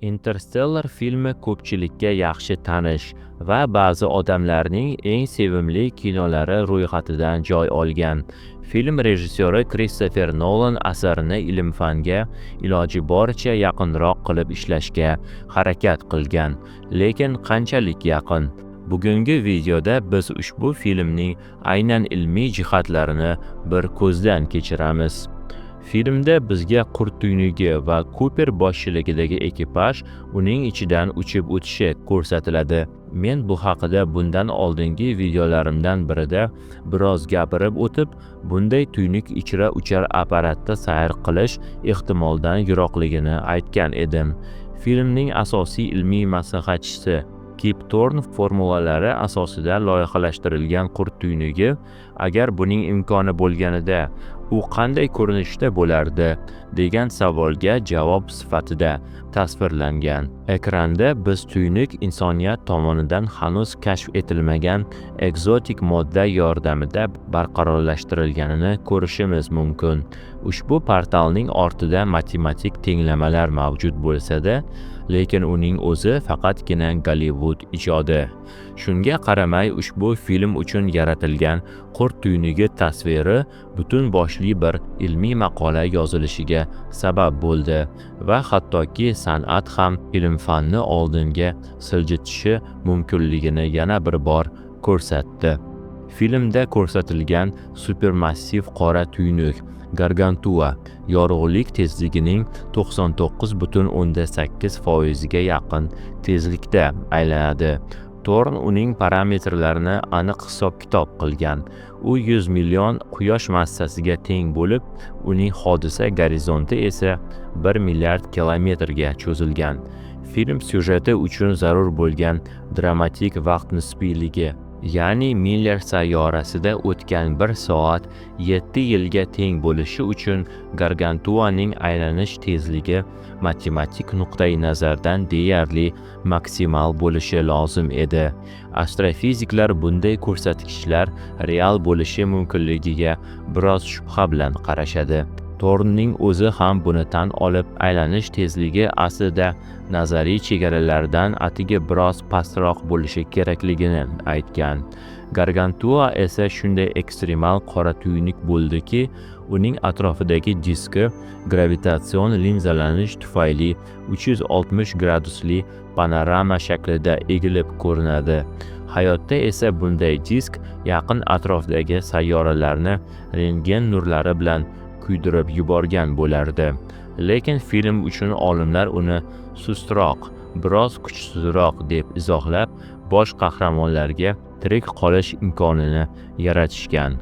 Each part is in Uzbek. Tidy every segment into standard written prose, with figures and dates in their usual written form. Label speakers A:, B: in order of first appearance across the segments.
A: Interstellar filmi ko'pchilikka yaxshi tanish va ba'zi odamlarning eng sevimli kinolari ro'yxatidan joy olgan. Film rejissyori Kristofer Nolan asarini ilm-fanga iloji boricha yaqinroq qilib ishlashga harakat qilgan. Lekin qanchalik yaqin? Bugungi videoda biz ushbu filmning aynan ilmiy jihatlarini bir ko'zdan kechiramiz. Filmda bizga qurt tuynigi va Cooper boshchiligidagi ekipaj uning ichidan uchib o'tishi ko'rsatiladi. Men bu haqida bundan oldingi videolarimdan birida biroz gapirib o'tib, bunday tuynik ichra uchar apparatda sayr qilish ehtimoldan yiroqligini aytgan edim. Filmning asosiy ilmiy maslahatchisi Kip Thorne formulalari asosida loyihalashtirilgan qurt tuynigi, agar buning imkoni bo'lganida u qanday ko'rinishda bo'lardi degan savolga javob sifatida tasvirlangan. Ekranda biz tuynik insoniyat tomonidan hanuz kashf etilmagan ekzotik modda yordamida barqarorlashtirilganini ko'rishimiz mumkin. Ushbu portalning ortida matematik tenglamalar mavjud bo'lsa-da, lekin uning o'zi faqatgina Gollivud ijodi. Shunga qaramay, ushbu film uchun yaratilgan qurt tuynigi tasviri butun boshli bir ilmiy maqola yozilishiga sabab bo'ldi va hattoki san'at ham ilm-fanni oldinga siljitishi mumkinligini yana bir bor ko'rsatdi. Filmda ko'rsatilgan supermassiv qora tuynik Gargantua yorug'lik tezligining 99.8% ga yaqin tezlikda aylanadi. Thorne uning parametrlarini aniq hisob-kitob qilgan. U 100 million quyosh massasiga teng bo'lib, uning hodisa gorizonti esa 1 milliard kilometrga cho'zilgan. Film syujeti uchun zarur bo'lgan dramatik vaqt nisbiyligi, ya'ni Miller sayyorasida o'tgan 1 soat 7 yilga teng bo'lishi uchun Gargantuaning aylanish tezligi matematik nuqtai nazardan deyarli maksimal bo'lishi lozim edi. Astrofiziklar bunday ko'rsatkichlar real bo'lishi mumkinligiga biroz shubha bilan qarashadi. Thornening o'zi ham buni tan olib, aylanish tezligi aslida nazariy chegaralardan atigi biroz pastroq bo'lishi kerakligini aytgan. Gargantua esa shunday ekstremal qora tuynik bo'ldiki, uning atrofidagi diski gravitatsion linzalanish tufayli 360 gradusli panorama shaklida egilib ko'rinadi. Hayotda esa bunday disk yaqin atrofdagi sayyoralarni rentgen nurlari bilan kuydirib yuborgan bo'lardi. Lekin film uchun olimlar uni sustroq, biroz kuchsizroq deb izohlab, bosh qahramonlarga tirik qolish imkonini yaratishgan.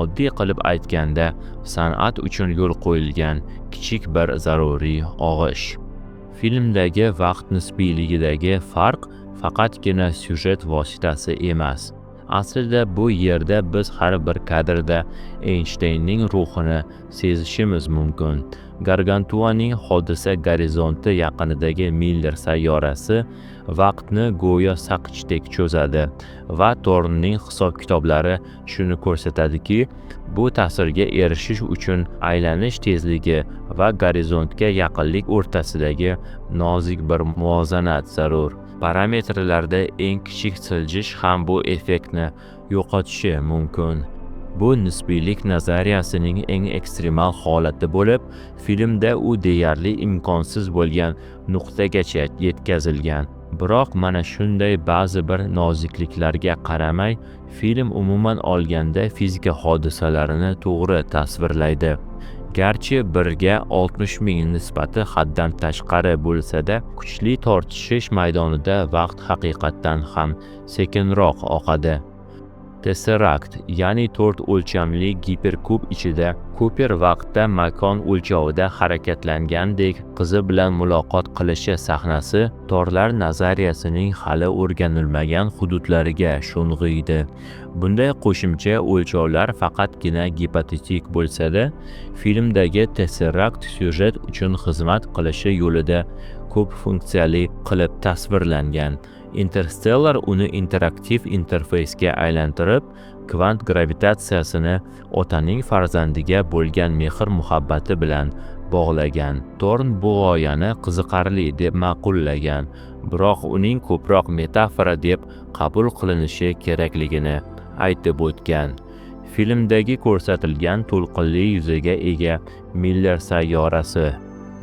A: Oddiy qilib aytganda, san'at uchun yo'l qo'yilgan kichik bir zaruriy og'ish. Filmdagi vaqt nisbiyligidagi farq faqatgina syujet vositasi emas. Aslida bu yerda biz har bir kadrda Einsteinning ruhini sezishimiz mumkin. Gargantuaning hodisa gorizonti yaqinidagi Miller sayyorasi vaqtni go'yo saqichdek cho'zadi va Thornening hisob-kitoblari shuni ko'rsatadiki, bu ta'sirga erishish uchun aylanish tezligi va gorizontga yaqinlik o'rtasidagi nozik bir muvozanat zarur. Parametrlarda eng kichik siljish ham bu effektni yo'qotishi mumkin. Bu nisbiylik nazariyasining eng ekstremal holati bo'lib, filmda u deyarli imkonsiz bo'lgan nuqtagacha yetkazilgan. Biroq mana shunday ba'zi bir nozikliklarga qaramay, film umuman olganda fizika hodisalarini to'g'ri tasvirlaydi. Garchi 1 ga 60 ming nisbati haddan tashqari bo'lsa-da, kuchli tortishish maydonida vaqt haqiqatdan ham sekinroq oqadi. Tesseract, ya'ni 4 o'lchamli giperkub ichida Cooper vaqtda makon o'lchovida harakatlangandek qizi bilan muloqot qilishi sahnasi torlar nazariyasining hali o'rganilmagan hududlariga sho'ng'iydi. Bunday qo'shimcha o'lchovlar faqatgina gipotetik bo'lsa-da, filmdagi Tesseract syujet uchun xizmat qilishi yo'lida ko'p funksiyali qilib tasvirlangan. Interstellar uni interaktiv interfeysga aylantirib, kvant gravitatsiyasini otaning farzandiga bo'lgan mehr-muhabbati bilan bog'lagan. Torn bu g'oyani qiziqarli deb ma'qullagan, biroq uning ko'proq metafora deb qabul qilinishi kerakligini aytib o'tgan. Filmdagi ko'rsatilgan to'lqinli yuzaga ega Miller sayyorasi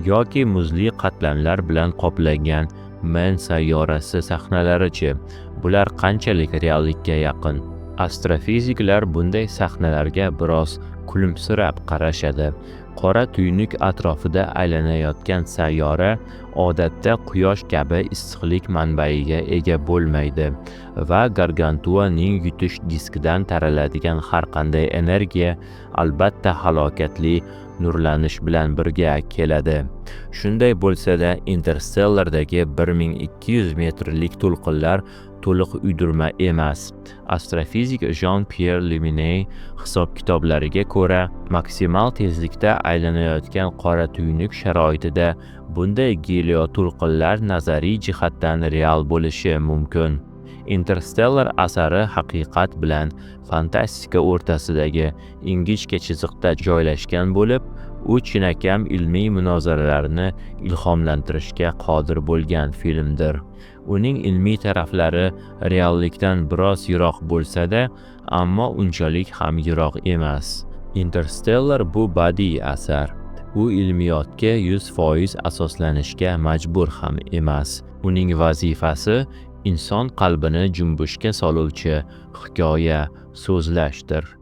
A: yoki muzli qatlamlar bilan qoplangan Men sayyorasi sahnalarichi, bular qanchalik reallikka yaqin? Astrofiziklar bunday sahnalarga biroz kulimsirab qarashadi. Qora tuynuk atrofida aylanayotgan sayyora odatda Quyosh kabi issiqlik manbaiga ega bo'lmaydi va Gargantuaning yutish diskidan taraladigan har qanday energiya albatta halokatli nurlanish bilan birga keladi. Shunday bo'lsa-da, Interstellardagi 1200 metrlik to'lqinlar to'liq uydirma emas. Astrofizik Jean-Pierre Luminey hisob-kitoblariga ko'ra, maksimal tezlikda aylanayotgan qora tuynuk sharoitida bunday gelio to'lqinlar nazariy jihatdan real bo'lishi mumkin. Interstellar asari haqiqat bilan fantastika o'rtasidagi ingichka chiziqda joylashgan bo'lib, u chinakam ilmiy munozaralarni ilhomlantirishga qodir bo'lgan filmdir. Uning ilmiy taraflari reallikdan biroz yiroq bo'lsa-da, ammo unchalik ham yiroq emas. Interstellar bu badiiy asar. U ilmiyotga 100% asoslanishga majbur ham emas. Uning vazifasi inson qalbini junbushga soluvchi hikoya so'zlashdir.